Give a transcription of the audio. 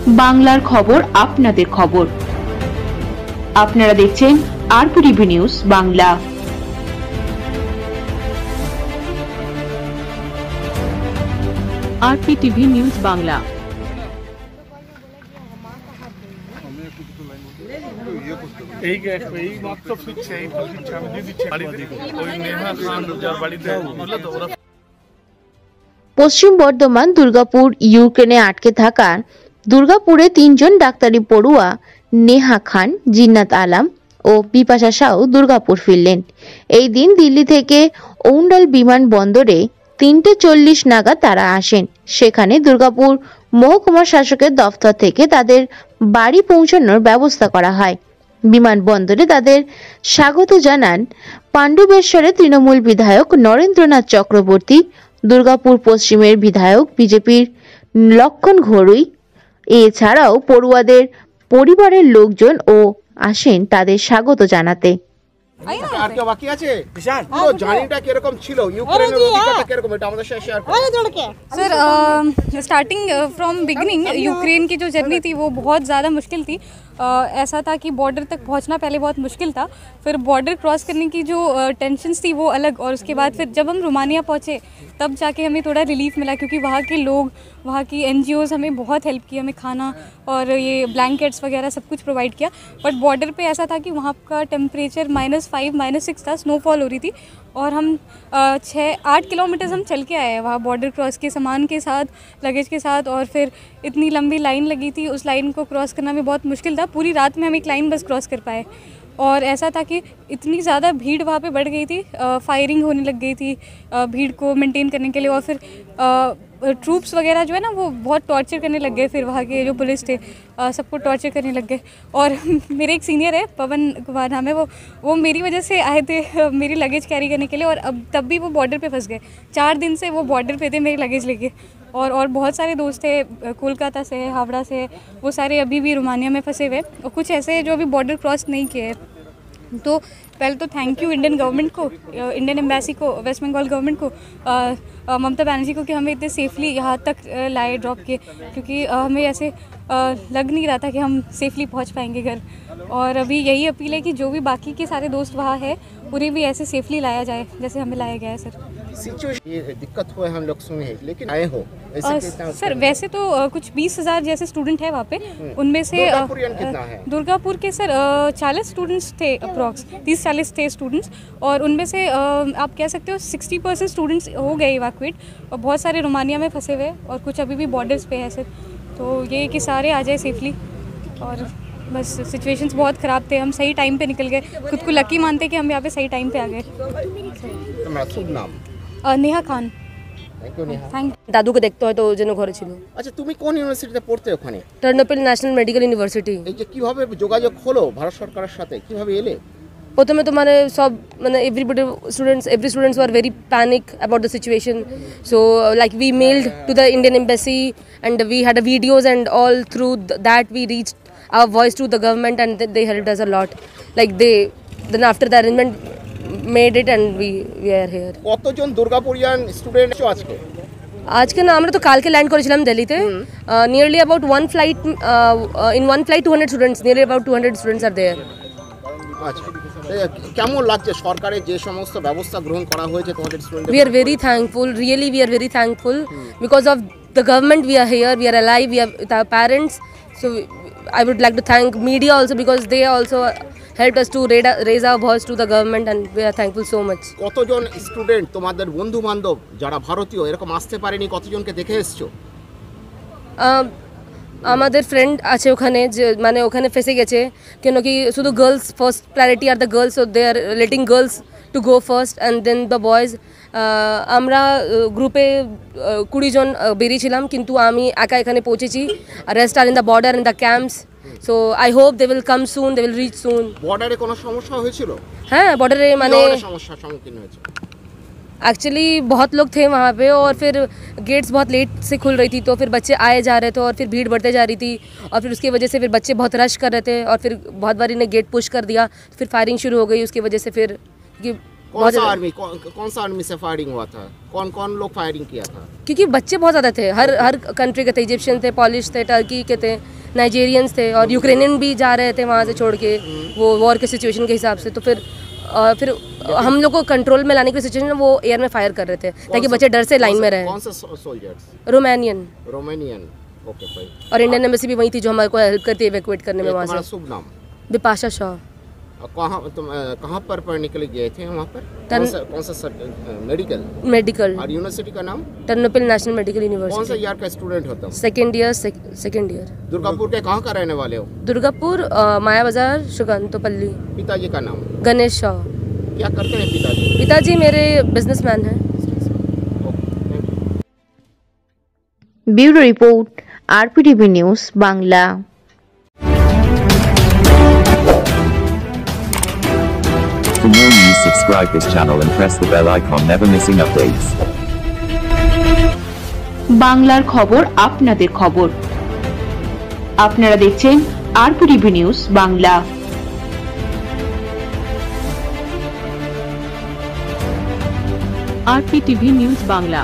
বাংলার খবর আপনাদের খবর। আপনারা দেখছেন RPTV news Bangla. RPTV news Bangla. পশ্চিম বর্ধমান দুর্গাপুর ইউক্রেনে আটকে থাকা দুর্গাপুরে 3 জন ডাক্তারি পড়ুয়া নেহা খান, জিন্নাত আলম ও বিপাশা সাউ দুর্গাপুর ফিরলেন। এই দিন দিল্লি থেকে ওন্ডাল বিমানবন্দরে 3:40 নাগাদ তারা আসেন। সেখানে দুর্গাপুর মহকুমা শাসকের দফতর থেকে তাদের বাড়ি পৌঁছানোর ব্যবস্থা করা হয়। বিমানবন্দরে তাদের স্বাগত জানান পাণ্ডবেশ্বরের তৃণমূল বিধায়ক নরেন্দ্রনাথ চক্রবর্তী, দুর্গাপুর পশ্চিমের বিধায়ক বিজেপির লক্ষণ ঘড়ুই। এছাড়াও পড়ুয়াদের পরিবারের লোকজন ও আসেন তাদের স্বাগত জানাতে। আর কেউ বাকি আছে? পুরো জার্নিটা কিরকম ছিল, ইউক্রেনের অভিজ্ঞতা কিরকম, এটা আমাদের সাথে শেয়ার করুন। Sir starting from beginning Ukraine की जो जर्नी थी वो बहुत ज़्यादा मुश्किल थी। ऐसा था कि बॉर्डर तक पहुंचना पहले बहुत मुश्किल था, फिर बॉर्डर क्रॉस करने की जो टेंशन्स थी वो अलग, और उसके बाद फिर जब हम रोमानिया पहुंचे तब जाके हमें थोड़ा रिलीफ मिला, क्योंकि वहाँ के लोग, वहाँ की NGOs हमें बहुत हेल्प की, हमें खाना और ये ब्लैंकेट्स वगैरह सब कुछ प्रोवाइड किया। बट बॉर्डर पे ऐसा था कि वहाँ का टेम्परेचर -5 -6 था, स्नोफॉल हो रही थी, और हम 6-8 किलोमीटर्स हम चल के आए वहाँ बॉर्डर क्रॉस के सामान के साथ, लगेज के साथ, और फिर इतनी लंबी लाइन लगी थी, उस लाइन को क्रॉस करना भी बहुत मुश्किल था। पूरी रात में हम एक लाइन बस क्रॉस कर पाए, और ऐसा था कि इतनी ज़्यादा भीड़ वहाँ पे बढ़ गई थी, फायरिंग होने लग गई थी भीड़ को मेंटेन करने के लिए, और फिर ट्रूप्स वगैरह जो है ना वो बहुत टॉर्चर करने लग गए। फिर वहाँ के जो पुलिस थे सबको टॉर्चर करने लग गए। और मेरे एक सीनियर है, पवन कुमार नाम है, वो मेरी वजह से आए थे मेरी लगेज कैरी करने के लिए, और अब तब भी वो बॉर्डर पे फंस गए। 4 दिन से वो बॉर्डर पे थे मेरी लगेज लेके, और बहुत सारे दोस्त थे कोलकाता से, हावड़ा से, वो सारे अभी भी रोमानिया में फंसे हुए, और कुछ ऐसे जो अभी बॉर्डर क्रॉस नहीं किए। तो पहले तो थैंक यू इंडियन गवर्नमेंट को, इंडियन एम्बेसी को, वेस्ट बंगाल गवर्नमेंट को, ममता बनर्जी को, कि हमें इतने सेफली यहाँ तक लाए, ड्रॉप किए, क्योंकि हमें ऐसे लग नहीं रहा था कि हम सेफली पहुँच पाएंगे घर। और अभी यही अपील है कि जो भी बाकी के सारे दोस्त वहाँ हैं उन्हें भी ऐसे सेफली लाया जाए जैसे हमें लाया गया है। सर ये दिक्कत हुआ है, हम लोग सुने हैं, लेकिन आए हो सर वैसे तो कुछ 20,000 जैसे स्टूडेंट है वहाँ पे, उनमें से दुर्गापुर के सर 40 स्टूडेंट्स थे, अप्रॉक्स 30-40 थे स्टूडेंट्स, और उनमें से आप कह सकते हो 60% स्टूडेंट्स हो गए इवैक्यूएट, और बहुत सारे रोमानिया में फंसे हुए, और कुछ अभी भी बॉर्डर्स पे है सर। तो ये कि सारे आ जाए सेफली, और बस सिचुएशंस बहुत ख़राब थे, हम सही टाइम पे निकल गए, खुद को लकी मानते कि हम यहाँ पे सही टाइम पे आ गए। नेहा खान। দাদুকে দেখতে হয়তো ওই জন্য ঘরে ছিল। আচ্ছা, তুমি কোন ইউনিভার্সিটিতে পড়তে ওখানে? টার্নপিল ন্যাশনাল মেডিকেল ইউনিভার্সিটি। এই যে কিভাবে যোগাযোগ হলো ভারত সরকারের সাথে, কিভাবে এলে? প্রথমে তো মানে সব মানে every students were very panic about the situation, so like we mailed to the Indian embassy and we had a videos, and all through that we reached our voice to the government, and they helped us a lot, like then after the arrangement made it and we are here. কতজন দুর্গাপুরিয়ান student আজকে? আজকে না, আমরা তো কালকে land করেছিলাম দিল্লিতে। Nearly about one flight 200 students, nearly about 200 students are there. আচ্ছা, কেমন লাগছে সরকারের যে সমস্ত ব্যবস্থা গ্রহণ করা হয়েছে তোমাদের স্টুডেন্টদের? We are very thankful, really we are very thankful, because of the government we are here, we are alive, we are with our parents, so I would like to thank media also, because they also helped us to raise our voice to the government, and we are thankful so much. কতজন student তোমাদের বন্ধু বান্ধব যারা ভারতীয় এরকম আসতে পারেনি, কতজনকে দেখে এসছো? আমাদের ফ্রেন্ড আছে ওখানে, যে মানে ওখানে ফেসে গেছে, কেন কি শুধু girls first priority are the girls, so they are letting girls to go first and then the boys. আমরা গ্রুপে 20 জন বেরিয়েছিলাম, কিন্তু আমি একা এখানে পৌঁছেছি, rest are in the border in the camps, so I hope they will come soon, they will reach soon. বর্ডারে কোনো সমস্যা হয়েছিল? হ্যাঁ, বর্ডারে মানে সমস্যার সম্মুখীন হয়েছে। एक्चुअली बहुत लोग थे वहाँ पे, और फिर गेट्स बहुत लेट से खुल रही थी, तो फिर बच्चे आए जा रहे थे, और फिर भीड़ बढ़ते जा रही थी, और फिर उसकी वजह से फिर बच्चे बहुत रश कर रहे थे, और फिर बहुत बारी ने गेट पुश कर दिया, फिर फायरिंग शुरू हो गई उसकी वजह से, फिर कौन सा आर्मी से फायरिंग हुआ था? कौन कौन लोग फायरिंग किया था? क्योंकि बच्चे बहुत ज़्यादा थे, हर कंट्री के थे, इजिप्शियन थे, पॉलिश थे, टर्की के थे, नाइजीरियंस थे और यूक्रेनियन भी जा रहे थे वहाँ से छोड़ के वो वॉर के सिचुएशन के हिसाब से। तो फिर हम लोग को कंट्रोल में लाने की सिचुएशन वो एयर में फायर कर रहे थे ताकि बच्चे डर से लाइन में रहे। कौन सा सोल्जर्स? रोमानियन। ओके भाई। और इंडियन एम्बेसी भी वही थी जो हमारे को हेल्प करती है इवैक्यूएट करने में वहाँ से। शुभ नाम? बिपाशा शाह। कहाँ पर पढ़ने के लिए गए थे वहाँ पर? कौन सा मेडिकल? और यूनिवर्सिटी का नाम? Ternopil national medical university. कौन सा ईयर का स्टूडेंट होता हूँ? Second year. दुर्गापुर के कहाँ का रहने वाले हो? दुर्गापुर माया बाजार शुगांतोपल्ली। पिताजी का नाम? गणेश शाह। क्या करते हैं पिताजी? पिताजी मेरे बिजनेसमैन हैं। Bureau report, RPTV news Bangla. For more news, subscribe this channel and press the bell icon, never missing updates. বাংলার খবর আপনাদের খবর। আপনারা দেখছেন RPTV news Bangla. RPTV news Bangla.